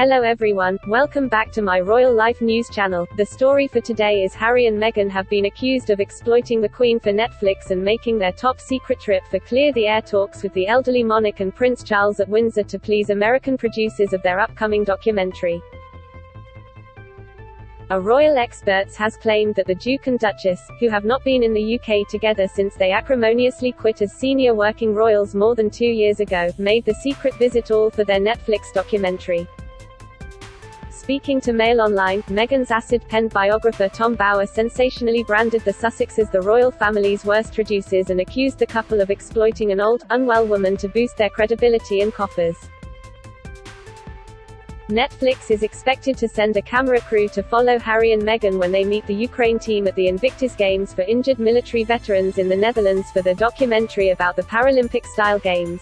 Hello everyone, welcome back to my Royal Life News channel. The story for today is Harry and Meghan have been accused of exploiting the Queen for Netflix and making their top-secret trip for clear-the-air talks with the elderly monarch and Prince Charles at Windsor to please American producers of their upcoming documentary. A royal expert has claimed that the Duke and Duchess, who have not been in the UK together since they acrimoniously quit as senior working royals more than 2 years ago, made the secret visit all for their Netflix documentary. Speaking to Mail Online, Meghan's acid-penned biographer Tom Bower sensationally branded the Sussexes the royal family's worst traducers and accused the couple of exploiting an old, unwell woman to boost their credibility and coffers. Netflix is expected to send a camera crew to follow Harry and Meghan when they meet the Ukraine team at the Invictus Games for injured military veterans in the Netherlands for the documentary about the Paralympic-style games.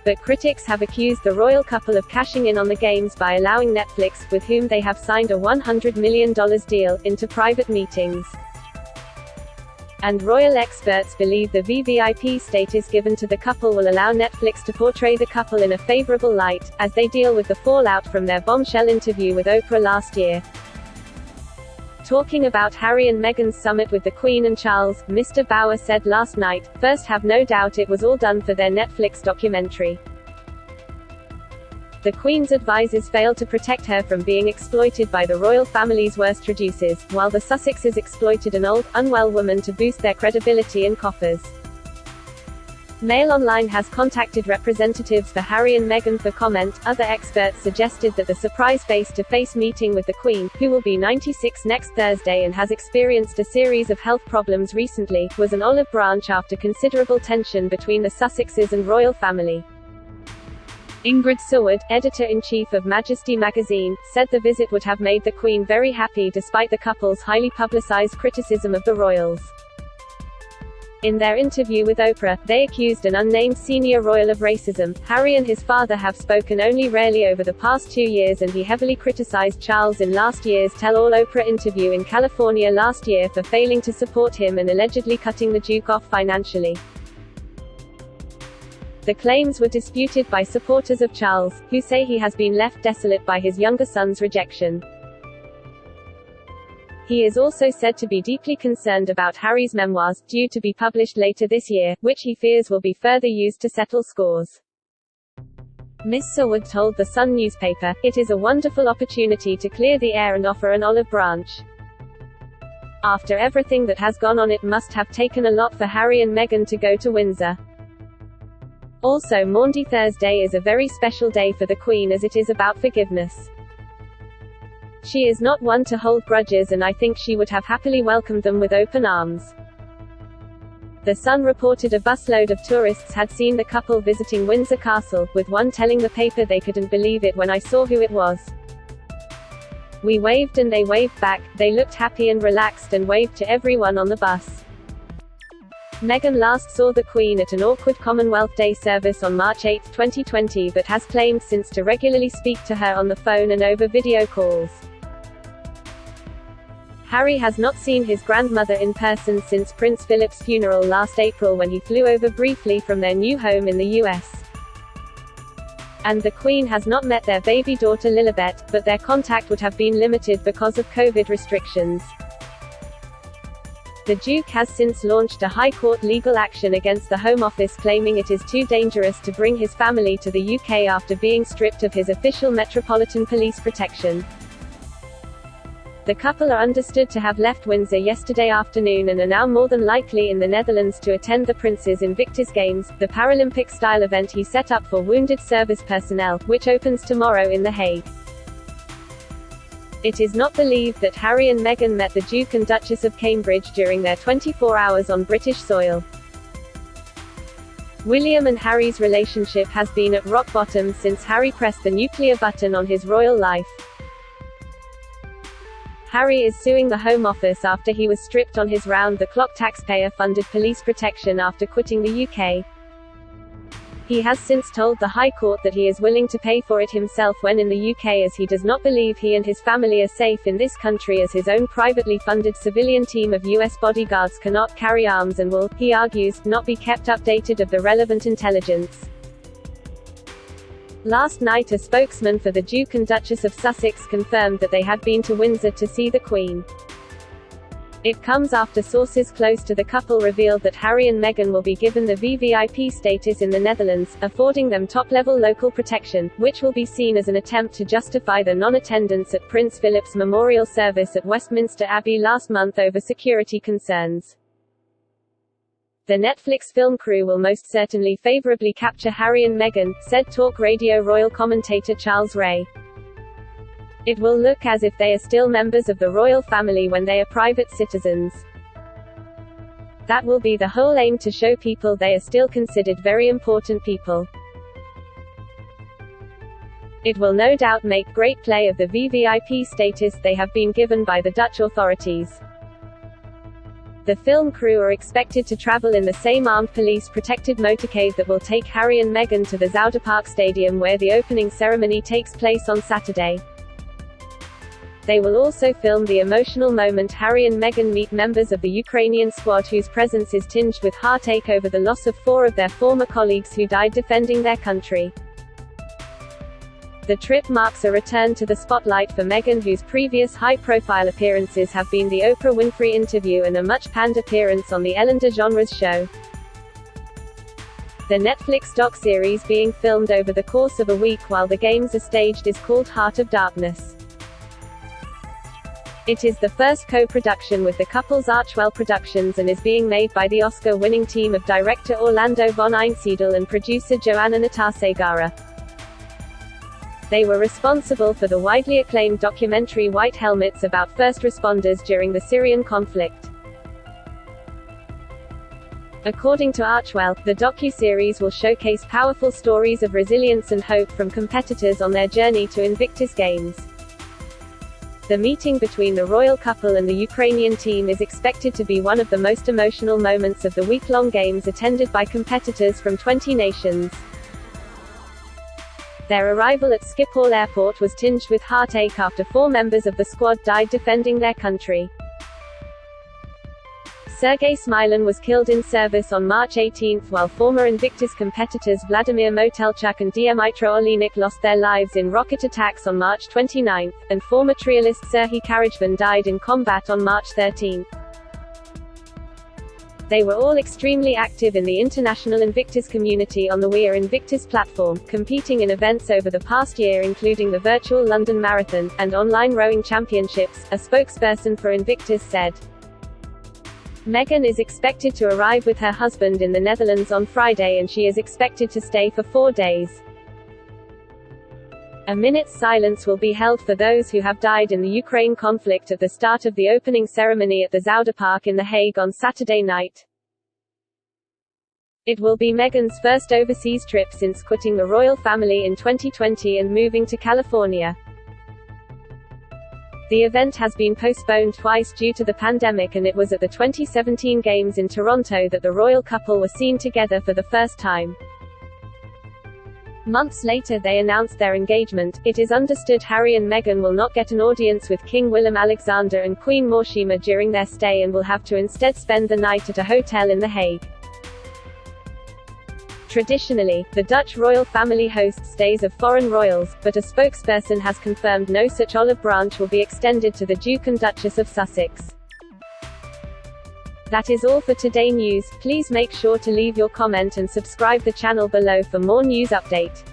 But critics have accused the royal couple of cashing in on the games by allowing Netflix, with whom they have signed a $100 million deal, into private meetings. And royal experts believe the VVIP status given to the couple will allow Netflix to portray the couple in a favorable light, as they deal with the fallout from their bombshell interview with Oprah last year. Talking about Harry and Meghan's summit with the Queen and Charles, Mr. Bower said last night, "First, have no doubt it was all done for their Netflix documentary. The Queen's advisors failed to protect her from being exploited by the royal family's worst traducers, while the Sussexes exploited an old, unwell woman to boost their credibility and coffers." Mail Online has contacted representatives for Harry and Meghan for comment. Other experts suggested that the surprise face-to-face meeting with the Queen, who will be 96 next Thursday and has experienced a series of health problems recently, was an olive branch after considerable tension between the Sussexes and royal family. Ingrid Seward, editor-in-chief of Majesty magazine, said the visit would have made the Queen very happy despite the couple's highly publicized criticism of the royals. In their interview with Oprah, they accused an unnamed senior royal of racism. Harry and his father have spoken only rarely over the past 2 years, and he heavily criticized Charles in last year's Tell-All Oprah interview in California last year for failing to support him and allegedly cutting the Duke off financially. The claims were disputed by supporters of Charles, who say he has been left desolate by his younger son's rejection. He is also said to be deeply concerned about Harry's memoirs, due to be published later this year, which he fears will be further used to settle scores. Ms. Seward told the Sun newspaper, "It is a wonderful opportunity to clear the air and offer an olive branch. After everything that has gone on, it must have taken a lot for Harry and Meghan to go to Windsor. Also, Maundy Thursday is a very special day for the Queen as it is about forgiveness. She is not one to hold grudges, and I think she would have happily welcomed them with open arms." The Sun reported a busload of tourists had seen the couple visiting Windsor Castle, with one telling the paper they couldn't believe it when I saw who it was. "We waved and they waved back, they looked happy and relaxed and waved to everyone on the bus." Meghan last saw the Queen at an awkward Commonwealth Day service on March 8, 2020, but has claimed since to regularly speak to her on the phone and over video calls. Harry has not seen his grandmother in person since Prince Philip's funeral last April, when he flew over briefly from their new home in the US. And the Queen has not met their baby daughter Lilibet, but their contact would have been limited because of COVID restrictions. The Duke has since launched a High Court legal action against the Home Office, claiming it is too dangerous to bring his family to the UK after being stripped of his official Metropolitan Police protection. The couple are understood to have left Windsor yesterday afternoon and are now more than likely in the Netherlands to attend the Prince's Invictus Games, the Paralympic-style event he set up for wounded service personnel, which opens tomorrow in The Hague. It is not believed that Harry and Meghan met the Duke and Duchess of Cambridge during their 24 hours on British soil. William and Harry's relationship has been at rock bottom since Harry pressed the nuclear button on his royal life. Harry is suing the Home Office after he was stripped on his round-the-clock taxpayer-funded police protection after quitting the UK. He has since told the High Court that he is willing to pay for it himself when in the UK, as he does not believe he and his family are safe in this country, as his own privately funded civilian team of US bodyguards cannot carry arms and will, he argues, not be kept updated of the relevant intelligence. Last night a spokesman for the Duke and Duchess of Sussex confirmed that they had been to Windsor to see the Queen. It comes after sources close to the couple revealed that Harry and Meghan will be given the VVIP status in the Netherlands, affording them top-level local protection, which will be seen as an attempt to justify the non-attendance at Prince Philip's memorial service at Westminster Abbey last month over security concerns. The Netflix film crew will most certainly favorably capture Harry and Meghan, said Talk Radio Royal commentator Charles Ray. It will look as if they are still members of the royal family when they are private citizens. That will be the whole aim, to show people they are still considered very important people. It will no doubt make great play of the VVIP status they have been given by the Dutch authorities. The film crew are expected to travel in the same armed police-protected motorcade that will take Harry and Meghan to the Zuiderpark Stadium where the opening ceremony takes place on Saturday. They will also film the emotional moment Harry and Meghan meet members of the Ukrainian squad whose presence is tinged with heartache over the loss of 4 of their former colleagues who died defending their country. The trip marks a return to the spotlight for Meghan, whose previous high-profile appearances have been the Oprah Winfrey interview and a much-panned appearance on the Ellen DeGeneres show. The Netflix doc-series being filmed over the course of a week while the games are staged is called Heart of Darkness. It is the first co-production with the couple's Archwell Productions and is being made by the Oscar-winning team of director Orlando von Einsiedel and producer Joanna Natasegara. They were responsible for the widely acclaimed documentary White Helmets about first responders during the Syrian conflict. According to Archwell, the docu-series will showcase powerful stories of resilience and hope from competitors on their journey to Invictus Games. The meeting between the royal couple and the Ukrainian team is expected to be one of the most emotional moments of the week-long games attended by competitors from 20 nations. Their arrival at Schiphol Airport was tinged with heartache after 4 members of the squad died defending their country. Sergei Smilin was killed in service on March 18, while former Invictus competitors Vladimir Motelchuk and Dmytro Olenek lost their lives in rocket attacks on March 29, and former trialist Serhiy Karajvan died in combat on March 13. They were all extremely active in the international Invictus community on the We Are Invictus platform, competing in events over the past year including the virtual London Marathon, and online rowing championships, a spokesperson for Invictus said. Meghan is expected to arrive with her husband in the Netherlands on Friday and she is expected to stay for 4 days. A minute's silence will be held for those who have died in the Ukraine conflict at the start of the opening ceremony at the Zuiderpark in The Hague on Saturday night. It will be Meghan's first overseas trip since quitting the royal family in 2020 and moving to California. The event has been postponed twice due to the pandemic, and it was at the 2017 Games in Toronto that the royal couple were seen together for the first time. Months later they announced their engagement. It is understood Harry and Meghan will not get an audience with King Willem-Alexander and Queen Mortimer during their stay and will have to instead spend the night at a hotel in The Hague. Traditionally, the Dutch royal family hosts stays of foreign royals, but a spokesperson has confirmed no such olive branch will be extended to the Duke and Duchess of Sussex. That is all for today news. Please make sure to leave your comment and subscribe the channel below for more news update.